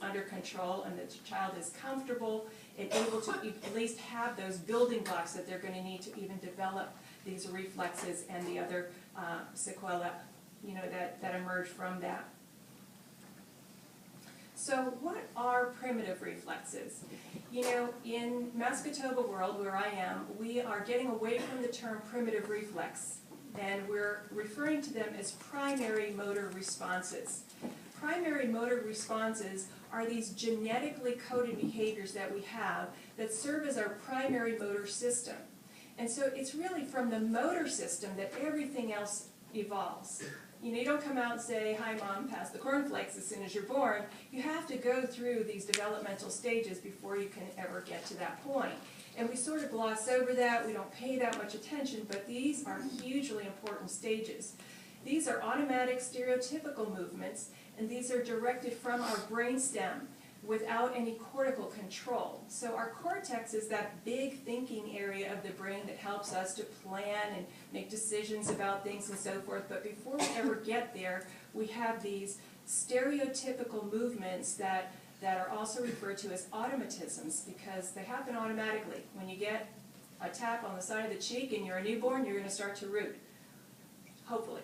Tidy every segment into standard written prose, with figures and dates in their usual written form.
under control and the child is comfortable and able to at least have those building blocks that they're going to need to even develop these reflexes and the other sequelae, you know, that emerge from that. So what are primitive reflexes? You know, in Mascatoba world, where I am, we are getting away from the term primitive reflex, and we're referring to them as primary motor responses. Primary motor responses are these genetically coded behaviors that we have that serve as our primary motor system. And so it's really from the motor system that everything else evolves. You know, you don't come out and say, "Hi, Mom, pass the cornflakes" as soon as you're born. You have to go through these developmental stages before you can ever get to that point. And we sort of gloss over that. We don't pay that much attention, but these are hugely important stages. These are automatic stereotypical movements, and these are directed from our brainstem without any cortical control. So our cortex is that big thinking area of the brain that helps us to plan and make decisions about things and so forth. But before we ever get there, we have these stereotypical movements that are also referred to as automatisms, because they happen automatically. When you get a tap on the side of the cheek and you're a newborn, you're going to start to root, hopefully.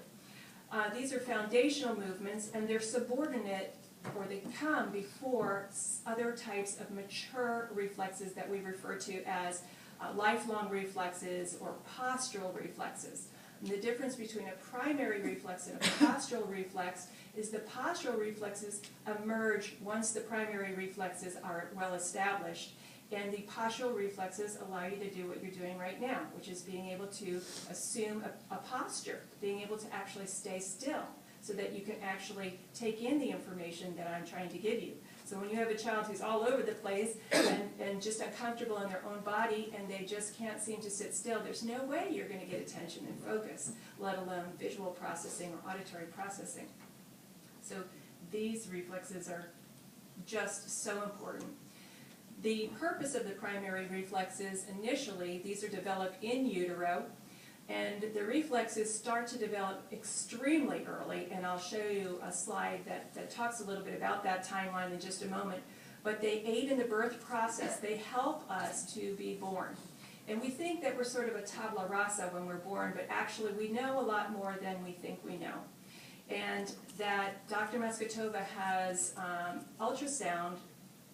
These are foundational movements, and they're subordinate, or they come before other types of mature reflexes that we refer to as lifelong reflexes or postural reflexes. And the difference between a primary reflex and a postural reflex is the postural reflexes emerge once the primary reflexes are well established, and the postural reflexes allow you to do what you're doing right now, which is being able to assume a posture, being able to actually stay still, so that you can actually take in the information that I'm trying to give you. So when you have a child who's all over the place and just uncomfortable in their own body and they just can't seem to sit still, there's no way you're going to get attention and focus, let alone visual processing or auditory processing. So these reflexes are just so important. The purpose of the primary reflexes, initially, these are developed in utero, and the reflexes start to develop extremely early, and I'll show you a slide that talks a little bit about that timeline in just a moment. But they aid in the birth process. They help us to be born. And we think that we're sort of a tabula rasa when we're born, but actually we know a lot more than we think we know. And that Dr. Mascatoba has ultrasound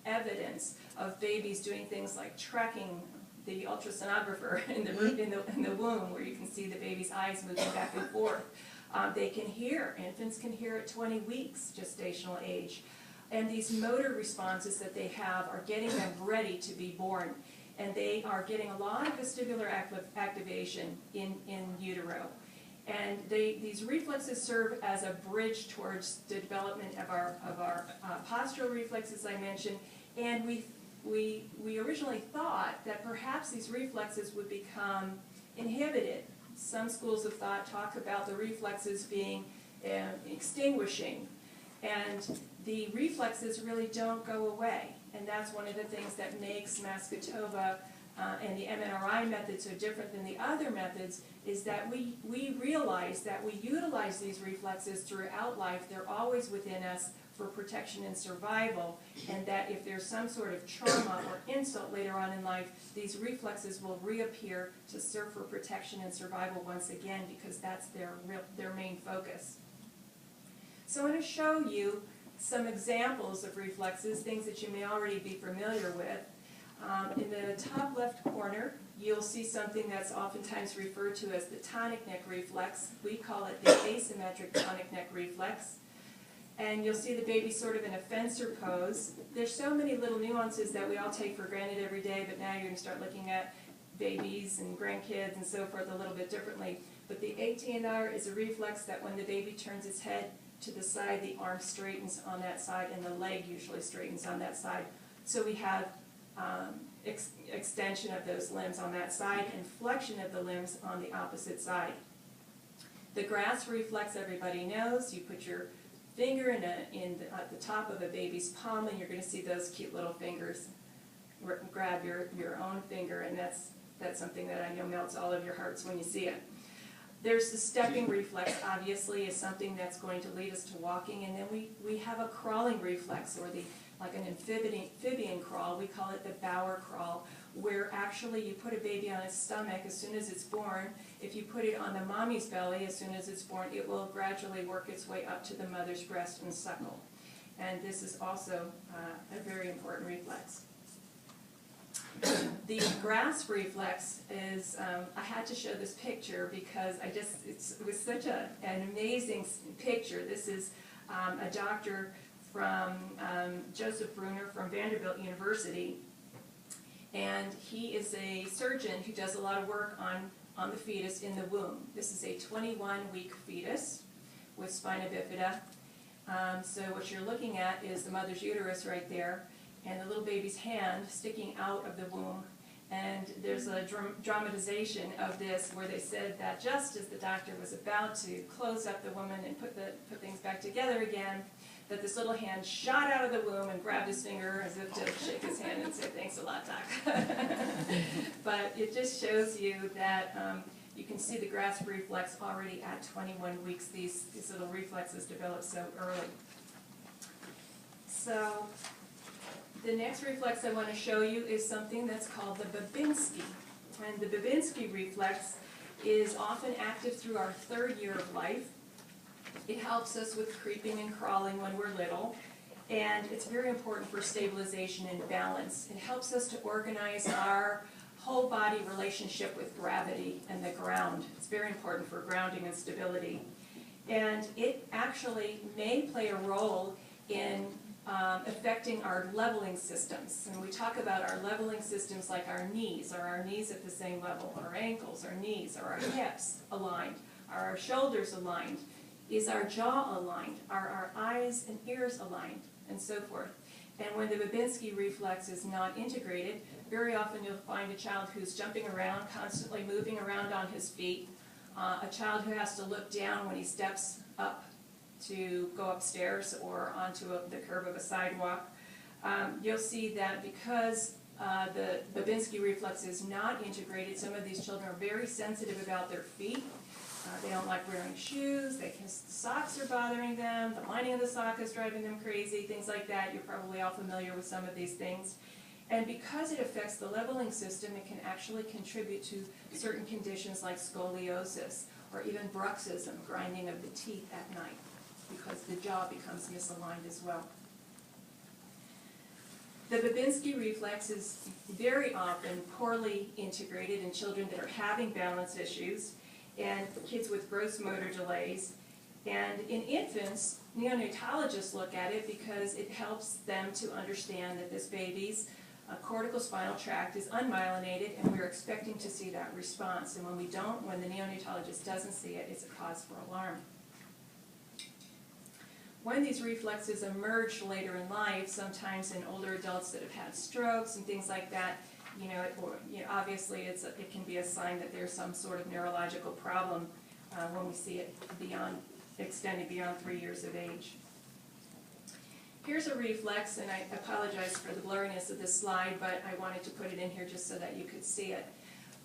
evidence of babies doing things like tracking the ultrasonographer in the womb, where you can see the baby's eyes moving back and forth. They can hear. Infants can hear at 20 weeks gestational age. And these motor responses that they have are getting them ready to be born. And they are getting a lot of vestibular activation in utero. And these reflexes serve as a bridge towards the development of our postural reflexes, I mentioned. And we originally thought that perhaps these reflexes would become inhibited. Some schools of thought talk about the reflexes being extinguishing, and the reflexes really don't go away. And that's one of the things that makes Mascatoba and the Mnri method so different than the other methods, is that we realize that we utilize these reflexes throughout life. They're always within us for protection and survival, and that if there's some sort of trauma or insult later on in life, these reflexes will reappear to serve for protection and survival once again, because that's their main focus. So I'm going to show you some examples of reflexes, things that you may already be familiar with. In the top left corner, you'll see something that's oftentimes referred to as the tonic neck reflex. We call it the asymmetric tonic neck reflex. And you'll see the baby sort of in a fencer pose. There's so many little nuances that we all take for granted every day, but now you're going to start looking at babies and grandkids and so forth a little bit differently. But the ATNR is a reflex that when the baby turns its head to the side, the arm straightens on that side, and the leg usually straightens on that side. So we have extension of those limbs on that side and flexion of the limbs on the opposite side. The grasp reflex, everybody knows. You put your finger at the top of a baby's palm, and you're going to see those cute little fingers grab your own finger, and that's something that I know melts all of your hearts when you see it. There's the stepping reflex, obviously, is something that's going to lead us to walking, and then we have a crawling reflex, or like an amphibian crawl. We call it the Bower crawl, where actually you put a baby on its stomach as soon as it's born. If you put it on the mommy's belly as soon as it's born, it will gradually work its way up to the mother's breast and suckle. And this is also a very important reflex. The grasp reflex is, I had to show this picture because it was such an amazing picture. This is a doctor from Joseph Bruner from Vanderbilt University, and he is a surgeon who does a lot of work on the fetus in the womb. This is a 21-week fetus with spina bifida. So what you're looking at is the mother's uterus right there, and the little baby's hand sticking out of the womb. And there's a dramatization of this where they said that just as the doctor was about to close up the woman and put things back together again, that this little hand shot out of the womb and grabbed his finger as if to shake his hand and say, "Thanks a lot, doc." But it just shows you that you can see the grasp reflex already at 21 weeks. These little reflexes develop so early. So the next reflex I want to show you is something that's called the Babinski. And the Babinski reflex is often active through our 3rd year of life. It helps us with creeping and crawling when we're little, and it's very important for stabilization and balance. It helps us to organize our whole body relationship with gravity and the ground. It's very important for grounding and stability. And it actually may play a role in affecting our leveling systems. And we talk about our leveling systems like our knees. Are our knees at the same level? Our ankles, our knees, are our hips aligned? Are our shoulders aligned? Is our jaw aligned? Are our eyes and ears aligned? And so forth. And when the Babinski reflex is not integrated, very often you'll find a child who's jumping around, constantly moving around on his feet, a child who has to look down when he steps up to go upstairs or onto the curb of a sidewalk. You'll see that because the Babinski reflex is not integrated, some of these children are very sensitive about their feet. They don't like wearing shoes, the socks are bothering them, the lining of the sock is driving them crazy, things like that. You're probably all familiar with some of these things. And because it affects the leveling system, it can actually contribute to certain conditions like scoliosis or even bruxism, grinding of the teeth at night, because the jaw becomes misaligned as well. The Babinski reflex is very often poorly integrated in children that are having balance issues and kids with gross motor delays. And in infants, neonatologists look at it because it helps them to understand that this baby's cortical spinal tract is unmyelinated, and we're expecting to see that response. And when we don't, when the neonatologist doesn't see it, it's a cause for alarm. When these reflexes emerge later in life, sometimes in older adults that have had strokes and things like that, obviously it can be a sign that there's some sort of neurological problem when we see it extending beyond 3 years of age. Here's a reflex, and I apologize for the blurriness of this slide, but I wanted to put it in here just so that you could see it.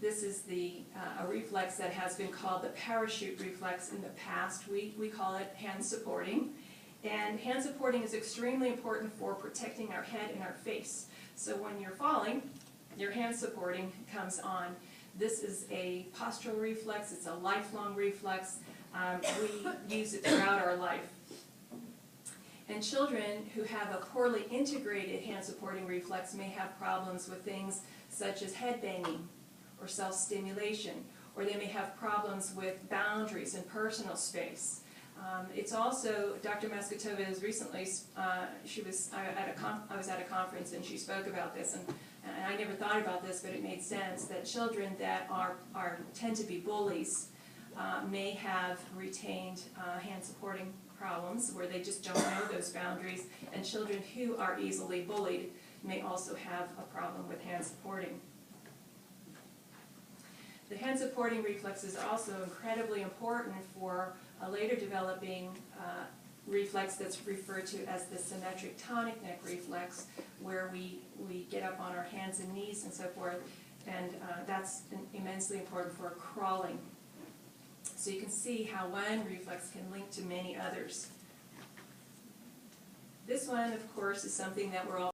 This is a reflex that has been called the parachute reflex in the past. We call it hand supporting. And hand supporting is extremely important for protecting our head and our face. So when you're falling, your hand supporting comes on. This is a postural reflex. It's a lifelong reflex. We use it throughout our life. And children who have a poorly integrated hand supporting reflex may have problems with things such as head banging or self-stimulation, or they may have problems with boundaries and personal space. It's also, Dr. Mascatova is recently, I was at a conference and she spoke about this, and I never thought about this, but it made sense that children that tend to be bullies may have retained hand supporting problems where they just don't know those boundaries, and children who are easily bullied may also have a problem with hand supporting. The hand supporting reflex is also incredibly important for a later developing reflex that's referred to as the symmetric tonic neck reflex, where we get up on our hands and knees and so forth, and that's immensely important for crawling. So you can see how one reflex can link to many others. This one, of course, is something that we're all